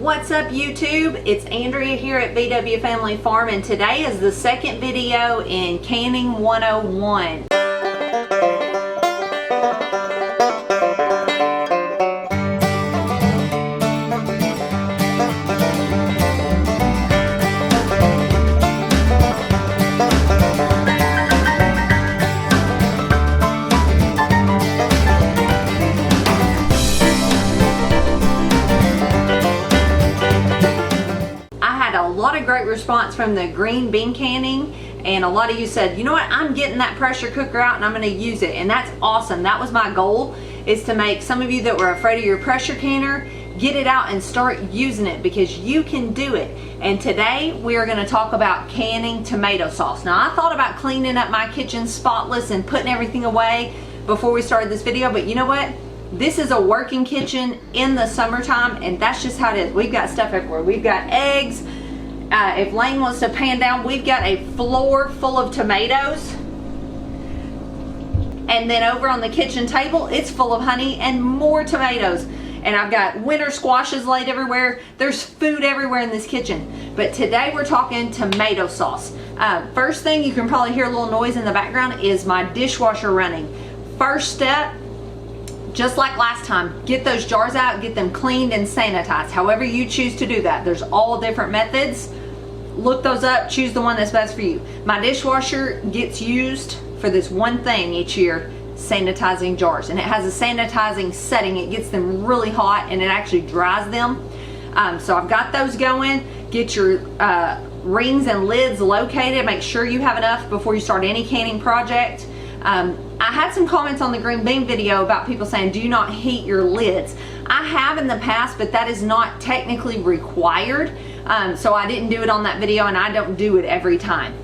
What's up YouTube? It's Andrea here at VW Family Farm, and today is the second video in Canning 101. Great response from the green bean canning, and a lot of you said, you know what, I'm getting that pressure cooker out and I'm going to use it, and that's awesome. That was my goal, is to make some of you that were afraid of your pressure canner get it out and start using it, because you can do it. And today we are going to talk about canning tomato sauce. Now, I thought about cleaning up my kitchen spotless and putting everything away before we started this video, but you know what, this is a working kitchen in the summertime, and that's just how it is. We've got stuff everywhere. We've got eggs. If Lane wants to pan down, we've got a floor full of tomatoes. And then over on the kitchen table, it's full of honey and more tomatoes. And I've got winter squashes laid everywhere. There's food everywhere in this kitchen. But today we're talking tomato sauce. First thing, you can probably hear a little noise in the background, is my dishwasher running. First step, just like last time, get those jars out, get them cleaned and sanitized. However you choose to do that. There's all different methods. Look those up, choose the one that's best for you. My dishwasher gets used for this one thing each year, sanitizing jars. And it has a sanitizing setting. It gets them really hot and it actually dries them. So I've got those going. Get your rings and lids located. Make sure you have enough before you start any canning project. I had some comments on the green bean video about people saying, do you not heat your lids? I have in the past, but that is not technically required. So I didn't do it on that video, and I don't do it every time.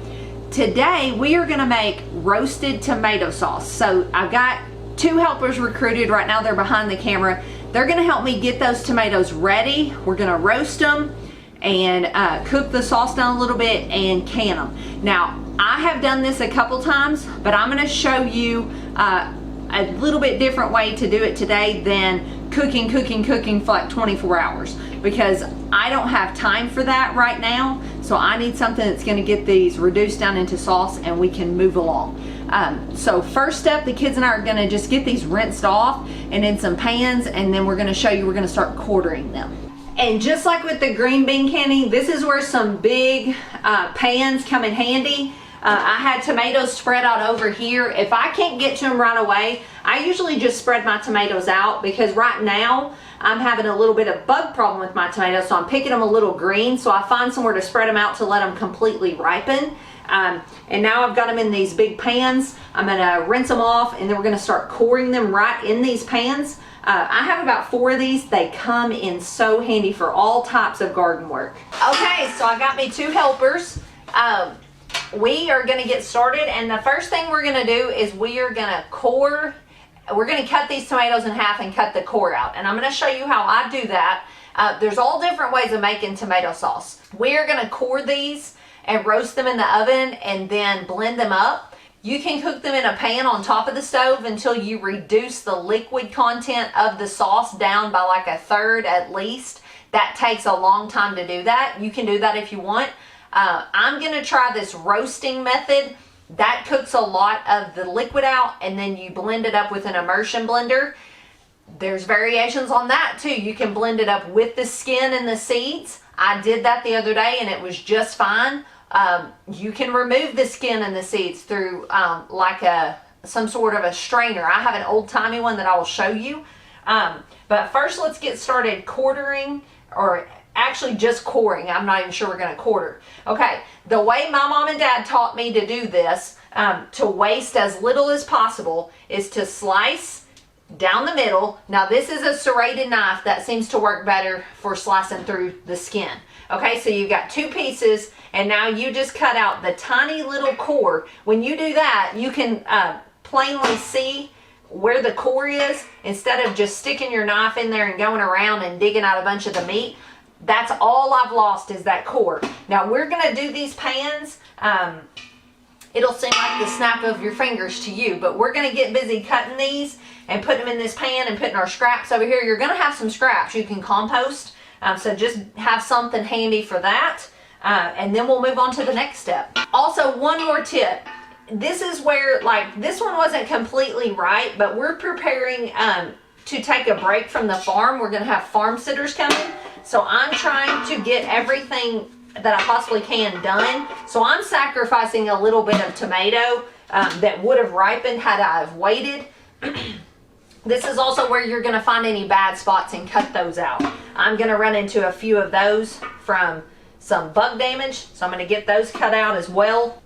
Today, we are gonna make roasted tomato sauce. So I've got two helpers recruited right now. They're behind the camera. They're gonna help me get those tomatoes ready. We're gonna roast them and cook the sauce down a little bit and can them. Now, I have done this a couple times, but I'm going to show you a little bit different way to do it today than cooking for like 24 hours, because I don't have time for that right now. So I need something that's going to get these reduced down into sauce and we can move along. So first step, the kids and I are going to just get these rinsed off and in some pans, and then we're going to show you, we're going to start quartering them. And just like with the green bean canning, this is where some big pans come in handy. I had tomatoes spread out over here. If I can't get to them right away, I usually just spread my tomatoes out, because right now I'm having a little bit of bug problem with my tomatoes, so I'm picking them a little green, so I find somewhere to spread them out to let them completely ripen. And now I've got them in these big pans. I'm gonna rinse them off, and then we're gonna start coring them right in these pans. I have about 4 of these. They come in so handy for all types of garden work. Okay, so I got me 2 helpers. We are going to get started, and the first thing we're going to do is we are going to core. We're going to cut these tomatoes in half and cut the core out, and I'm going to show you how I do that. There's all different ways of making tomato sauce. We are going to core these and roast them in the oven and then blend them up. You can cook them in a pan on top of the stove until you reduce the liquid content of the sauce down by like 1/3 at least. That takes a long time to do that. You can do that if you want. I'm going to try this roasting method. That cooks a lot of the liquid out, and then you blend it up with an immersion blender. There's variations on that too. You can blend it up with the skin and the seeds. I did that the other day and it was just fine. You can remove the skin and the seeds through like some sort of a strainer. I have an old-timey one that I will show you. But first, let's get started quartering, or actually just coring. I'm not even sure we're going to quarter. Okay, the way my mom and dad taught me to do this, to waste as little as possible, is to slice down the middle. Now this is a serrated knife. That seems to work better for slicing through the skin. Okay, so you've got 2 pieces, and now you just cut out the tiny little core. When you do that, you can plainly see where the core is, instead of just sticking your knife in there and going around and digging out a bunch of the meat. That's all I've lost, is that core. Now we're going to do these pans. It'll seem like the snap of your fingers to you, but we're going to get busy cutting these and putting them in this pan and putting our scraps over here. You're going to have some scraps you can compost. So just have something handy for that. And then we'll move on to the next step. Also, one more tip. This is where, like, this one wasn't completely right, but we're preparing to take a break from the farm. We're going to have farm sitters coming. So I'm trying to get everything that I possibly can done. So I'm sacrificing a little bit of tomato that would have ripened had I have waited. This is also where you're going to find any bad spots and cut those out. I'm going to run into a few of those from some bug damage, so I'm going to get those cut out as well.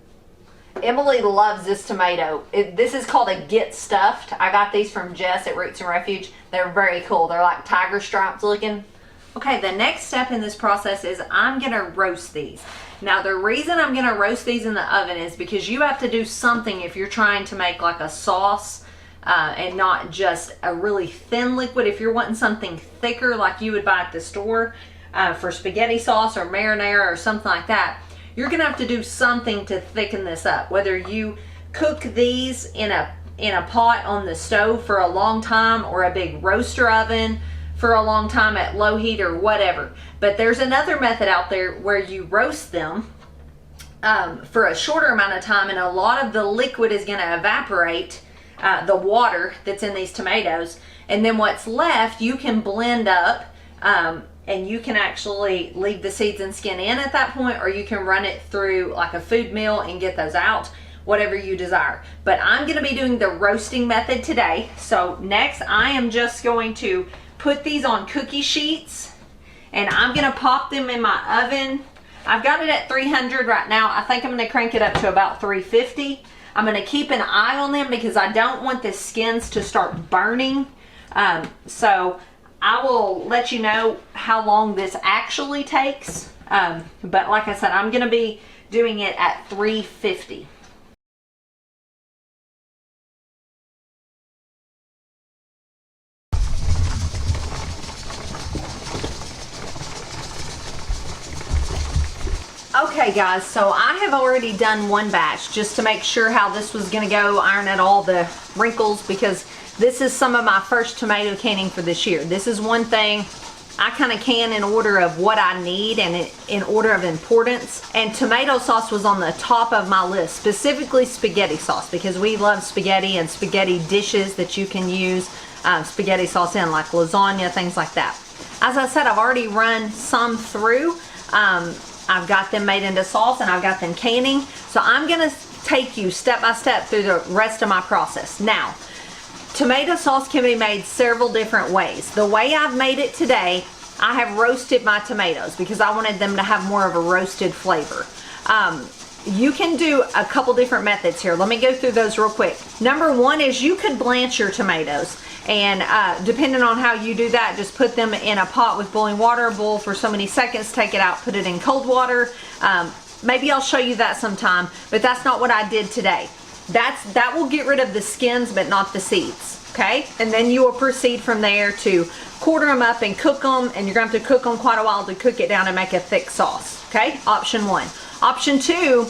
Emily loves this tomato. This is called a Get Stuffed. I got these from Jess at Roots and Refuge. They're very cool. They're like tiger stripes looking. Okay, the next step in this process is I'm going to roast these. Now, the reason I'm going to roast these in the oven is because you have to do something if you're trying to make like a sauce and not just a really thin liquid. If you're wanting something thicker like you would buy at the store for spaghetti sauce or marinara or something like that, you're going to have to do something to thicken this up. Whether you cook these in a pot on the stove for a long time or a big roaster oven for a long time at low heat or whatever. But there's another method out there where you roast them for a shorter amount of time, and a lot of the liquid is going to evaporate, the water that's in these tomatoes, and then what's left you can blend up, and you can actually leave the seeds and skin in at that point, or you can run it through like a food mill and get those out, whatever you desire. But I'm going to be doing the roasting method today. So next I am just going to put these on cookie sheets, and I'm going to pop them in my oven. I've got it at 300 right now. I think I'm going to crank it up to about 350. I'm going to keep an eye on them because I don't want the skins to start burning. So I will let you know how long this actually takes. But like I said, I'm going to be doing it at 350. Okay guys, so I have already done one batch just to make sure how this was going to go, iron out all the wrinkles, because this is some of my first tomato canning for this year. This is one thing I kind of can in order of what I need and in order of importance. And tomato sauce was on the top of my list, specifically spaghetti sauce, because we love spaghetti and spaghetti dishes that you can use spaghetti sauce in, like lasagna, things like that. As I said, I've already run some through. I've got them made into sauce and I've got them canning. So I'm going to take you step by step through the rest of my process. Now, tomato sauce can be made several different ways. The way I've made it today, I have roasted my tomatoes because I wanted them to have more of a roasted flavor. You can do a couple different methods here. Let me go through those real quick. Number one is you could blanch your tomatoes. And depending on how you do that, just put them in a pot with boiling water, boil for so many seconds, take it out, put it in cold water. Maybe I'll show you that sometime, but that's not what I did today. That will get rid of the skins, but not the seeds, okay? And then you will proceed from there to quarter them up and cook them, and you're going to have to cook them quite a while to cook it down and make a thick sauce, okay? Option one. Option two,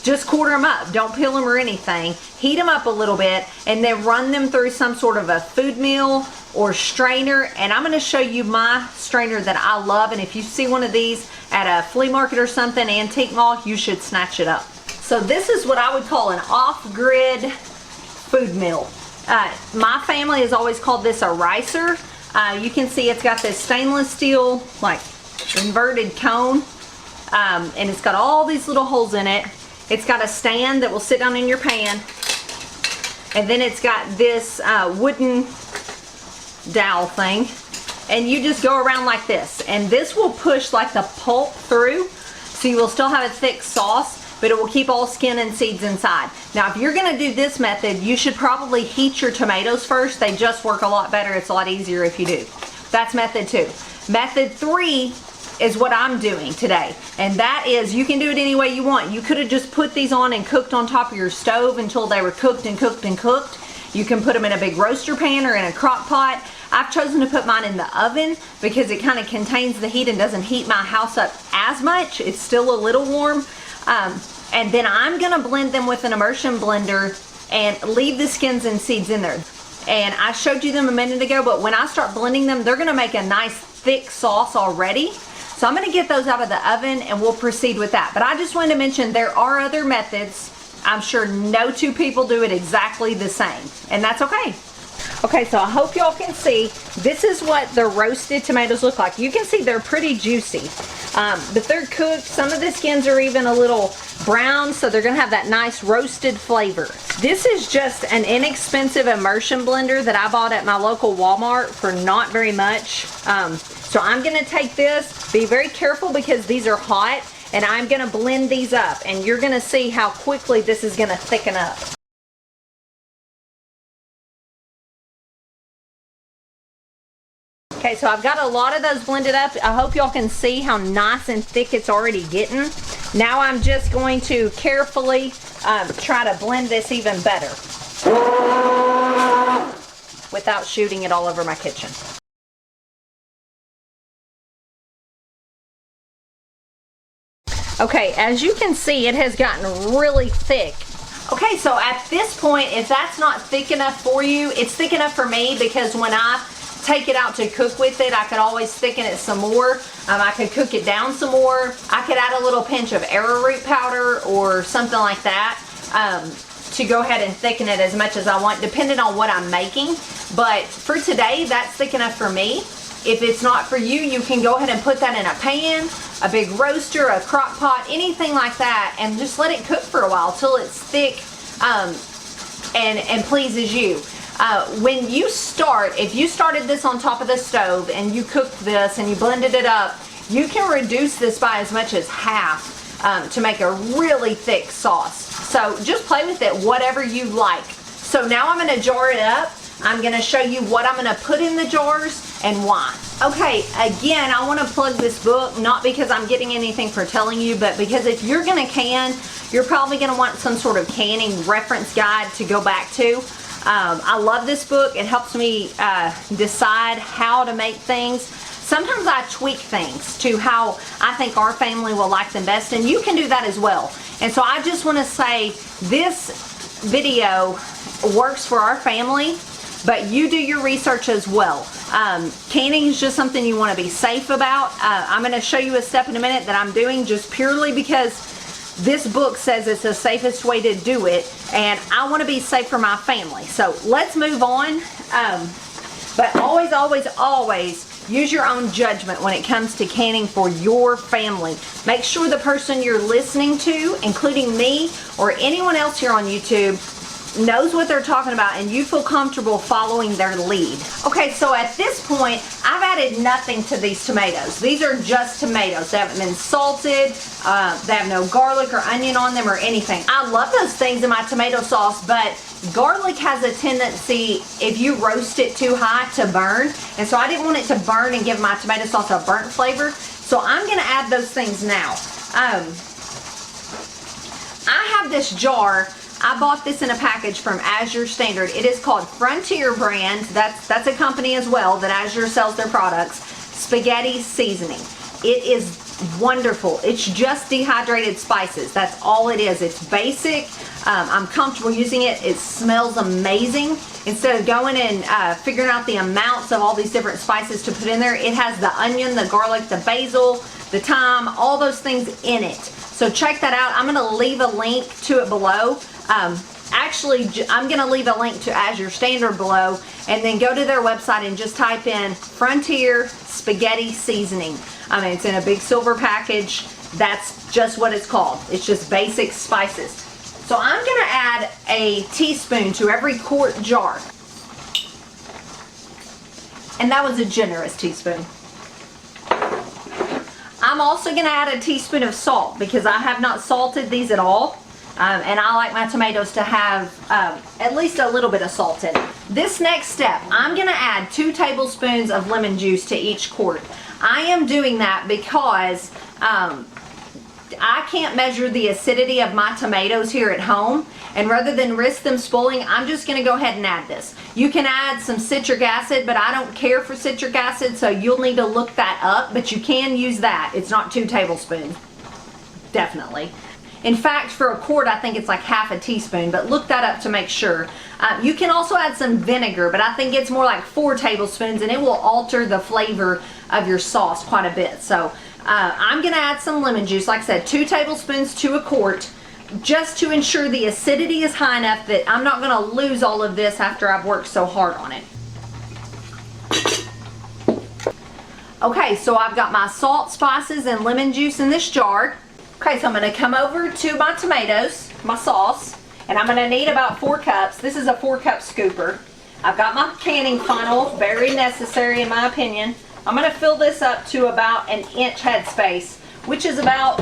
just quarter them up. Don't peel them or anything. Heat them up a little bit and then run them through some sort of a food mill or strainer. And I'm going to show you my strainer that I love. And if you see one of these at a flea market or something, antique mall, you should snatch it up. So this is what I would call an off-grid food mill. My family has always called this a ricer. You can see it's got this stainless steel, like inverted cone. And it's got all these little holes in it. It's got a stand that will sit down in your pan, and then it's got this wooden dowel thing, and you just go around like this, and this will push like the pulp through, so you will still have a thick sauce, but it will keep all skin and seeds inside. Now if you're going to do this method, you should probably heat your tomatoes first. They just work a lot better. It's a lot easier if you do. That's method two. Method three is what I'm doing today, and that is, you can do it any way you want. You could have just put these on and cooked on top of your stove until they were cooked and cooked and cooked. You can put them in a big roaster pan or in a crock pot. I've chosen to put mine in the oven because it kind of contains the heat and doesn't heat my house up as much. It's still a little warm. And then I'm gonna blend them with an immersion blender and leave the skins and seeds in there. And I showed you them a minute ago, but when I start blending them, they're gonna make a nice thick sauce already. So I'm gonna get those out of the oven and we'll proceed with that. But I just wanted to mention there are other methods. I'm sure no two people do it exactly the same, and that's okay. Okay, so I hope y'all can see, this is what the roasted tomatoes look like. You can see they're pretty juicy, but they're cooked. Some of the skins are even a little brown, so they're gonna have that nice roasted flavor. This is just an inexpensive immersion blender that I bought at my local Walmart for not very much. So I'm gonna take this, be very careful because these are hot, and I'm gonna blend these up, and you're gonna see how quickly this is gonna thicken up. Okay, so I've got a lot of those blended up. I hope y'all can see how nice and thick it's already getting. Now I'm just going to carefully try to blend this even better without shooting it all over my kitchen. Okay, as you can see, it has gotten really thick. Okay, so at this point, if that's not thick enough for you, it's thick enough for me because when I take it out to cook with it, I could always thicken it some more. I could cook it down some more. I could add a little pinch of arrowroot powder or something like that to go ahead and thicken it as much as I want, depending on what I'm making. But for today, that's thick enough for me. If it's not for you, you can go ahead and put that in a pan, a big roaster, a crock pot, anything like that, and just let it cook for a while till it's thick and pleases you. When you start, if you started this on top of the stove and you cooked this and you blended it up, you can reduce this by as much as half to make a really thick sauce. So just play with it, whatever you like. So now I'm going to jar it up. I'm going to show you what I'm going to put in the jars and why. Okay, again, I want to plug this book, not because I'm getting anything for telling you, but because if you're going to can, you're probably going to want some sort of canning reference guide to go back to. I love this book. It helps me decide how to make things. Sometimes I tweak things to how I think our family will like them best, and you can do that as well. And so I just want to say this video works for our family, but you do your research as well. Canning is just something you want to be safe about. I'm going to show you a step in a minute that I'm doing just purely because this book says it's the safest way to do it, and I want to be safe for my family. So let's move on. But always, always, always use your own judgment when it comes to canning for your family. Make sure the person you're listening to, including me or anyone else here on YouTube, knows what they're talking about and you feel comfortable following their lead. Okay, so at this point, I've added nothing to these tomatoes. These are just tomatoes. They haven't been salted. They have no garlic or onion on them or anything. I love those things in my tomato sauce, but garlic has a tendency, if you roast it too high, to burn. And so I didn't want it to burn and give my tomato sauce a burnt flavor. So I'm gonna add those things now. I have this jar. I bought this in a package from Azure Standard. It is called Frontier brand. That's a company as well that Azure sells their products. Spaghetti seasoning. It is wonderful. It's just dehydrated spices. That's all it is. It's basic. I'm comfortable using it. It smells amazing. Instead of going and figuring out the amounts of all these different spices to put in there, it has the onion, the garlic, the basil, the thyme, all those things in it. So check that out. I'm going to leave a link to it below. Actually, I'm going to leave a link to Azure Standard below, and then go to their website and just type in Frontier Spaghetti Seasoning. I mean, it's in a big silver package. That's just what it's called. It's just basic spices. So I'm going to add a teaspoon to every quart jar. And that was a generous teaspoon. I'm also going to add a teaspoon of salt because I have not salted these at all. And I like my tomatoes to have at least a little bit of salt in it. This next step, I'm going to add 2 tablespoons of lemon juice to each quart. I am doing that because I can't measure the acidity of my tomatoes here at home, and rather than risk them spoiling, I'm just going to go ahead and add this. You can add some citric acid, but I don't care for citric acid, so you'll need to look that up, but you can use that. It's not 2 tablespoons, definitely. In fact, for a quart, I think it's like half a teaspoon, but look that up to make sure. You can also add some vinegar, but I think it's more like 4 tablespoons, and it will alter the flavor of your sauce quite a bit. So I'm gonna add some lemon juice, like I said, 2 tablespoons to a quart, just to ensure the acidity is high enough that I'm not gonna lose all of this after I've worked so hard on it. Okay, so I've got my salt, spices, and lemon juice in this jar. Okay, so I'm gonna come over to my tomatoes, my sauce, and I'm gonna need about 4 cups. This is a 4-cup scooper. I've got my canning funnel, very necessary in my opinion. I'm gonna fill this up to about an inch headspace, which is about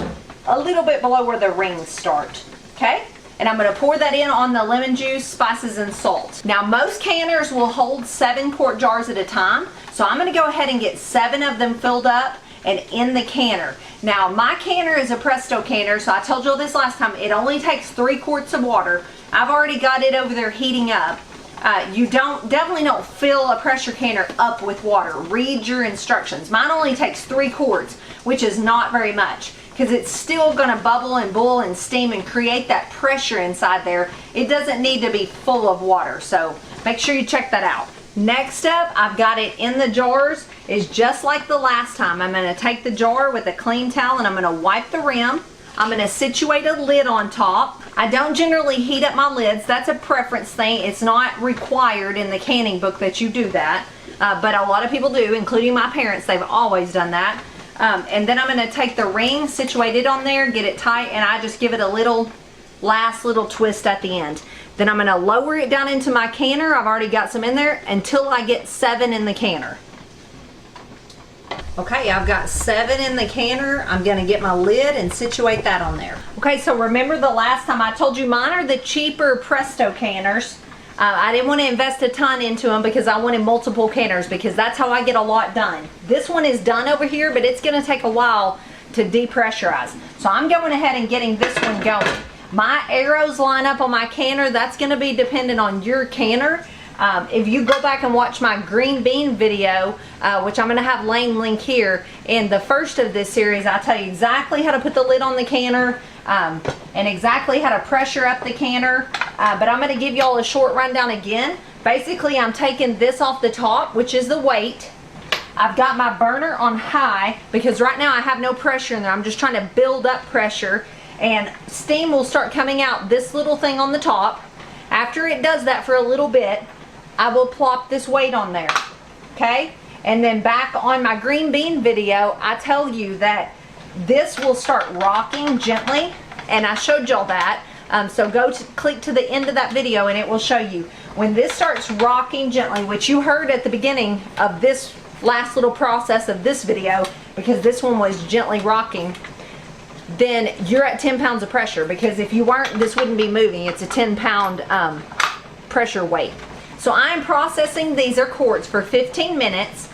a little bit below where the rings start, okay? And I'm gonna pour that in on the lemon juice, spices, and salt. Now, most canners will hold 7-quart jars at a time, so I'm gonna go ahead and get 7 of them filled up and in the canner. Now, my canner is a Presto canner, so I told you this last time, it only takes 3 quarts of water. I've already got it over there heating up. You definitely don't fill a pressure canner up with water. Read your instructions. Mine only takes 3 quarts, which is not very much, because it's still gonna bubble and boil and steam and create that pressure inside there. It doesn't need to be full of water, so make sure you check that out. Next up, I've got it in the jars. It's just like the last time. I'm gonna take the jar with a clean towel and I'm gonna wipe the rim. I'm gonna situate a lid on top. I don't generally heat up my lids. That's a preference thing. It's not required in the canning book that you do that, but a lot of people do, including my parents. They've always done that. And then I'm gonna take the ring, situate it on there, get it tight, and I just give it a last little twist at the end. Then I'm gonna lower it down into my canner. I've already got some in there until I get 7 in the canner. Okay, I've got 7 in the canner. I'm gonna get my lid and situate that on there. Okay, so remember the last time I told you mine are the cheaper Presto canners. I didn't want to invest a ton into them because I wanted multiple canners, because that's how I get a lot done. This one is done over here, but it's gonna take a while to depressurize. So I'm going ahead and getting this one going. My arrows line up on my canner. That's gonna be dependent on your canner. If you go back and watch my green bean video, which I'm gonna have Lane link here, in the first of this series, I tell you exactly how to put the lid on the canner, and exactly how to pressure up the canner, but I'm gonna give y'all a short rundown again. Basically, I'm taking this off the top, which is the weight. I've got my burner on high, because right now I have no pressure in there. I'm just trying to build up pressure, and steam will start coming out this little thing on the top. After it does that for a little bit, I will plop this weight on there, okay? And then back on my green bean video, I tell you that this will start rocking gently, and I showed y'all that. So click to the end of that video and it will show you. When this starts rocking gently, which you heard at the beginning of this last little process of this video, because this one was gently rocking, then you're at 10 pounds of pressure, because if you weren't, this wouldn't be moving. It's a 10-pound pressure weight. So I'm processing these are quarts for 15 minutes.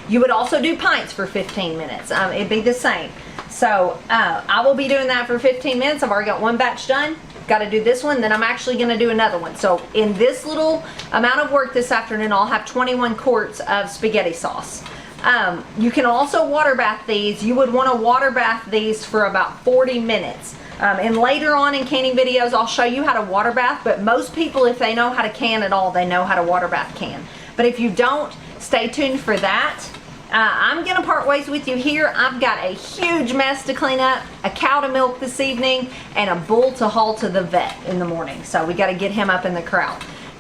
You would also do pints for 15 minutes. It'd be the same. So I will be doing that for 15 minutes. I've already got one batch done. Got to do this one, then I'm actually going to do another one. So in this little amount of work this afternoon, I'll have 21 quarts of spaghetti sauce. You can also water bath these. You would want to water bath these for about 40 minutes. And later on in canning videos, I'll show you how to water bath, but most people, if they know how to can at all, they know how to water bath can. But if you don't, stay tuned for that. I'm gonna part ways with you here. I've got a huge mess to clean up, a cow to milk this evening, and a bull to haul to the vet in the morning. So we gotta get him up in the corral.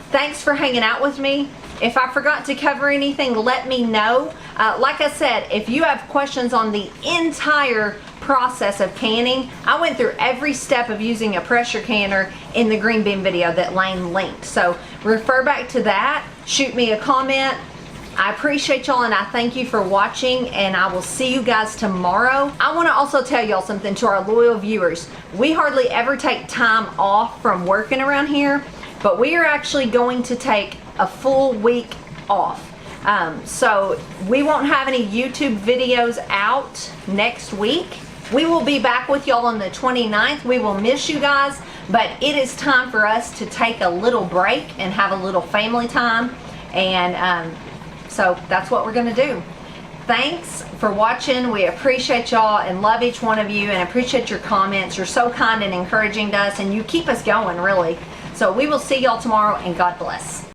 Thanks for hanging out with me. If I forgot to cover anything, let me know. Like I said, if you have questions on the entire process of canning, I went through every step of using a pressure canner in the green bean video that Lane linked. So refer back to that, shoot me a comment. I appreciate y'all and I thank you for watching, and I will see you guys tomorrow. I want to also tell y'all something to our loyal viewers. We hardly ever take time off from working around here, but we are actually going to take a full week off. So we won't have any YouTube videos out next week. We will be back with y'all on the 29th. We will miss you guys, but it is time for us to take a little break and have a little family time. And so that's what we're going to do. Thanks for watching. We appreciate y'all and love each one of you, and appreciate your comments. You're so kind and encouraging to us, and you keep us going, really. So we will see y'all tomorrow, and God bless.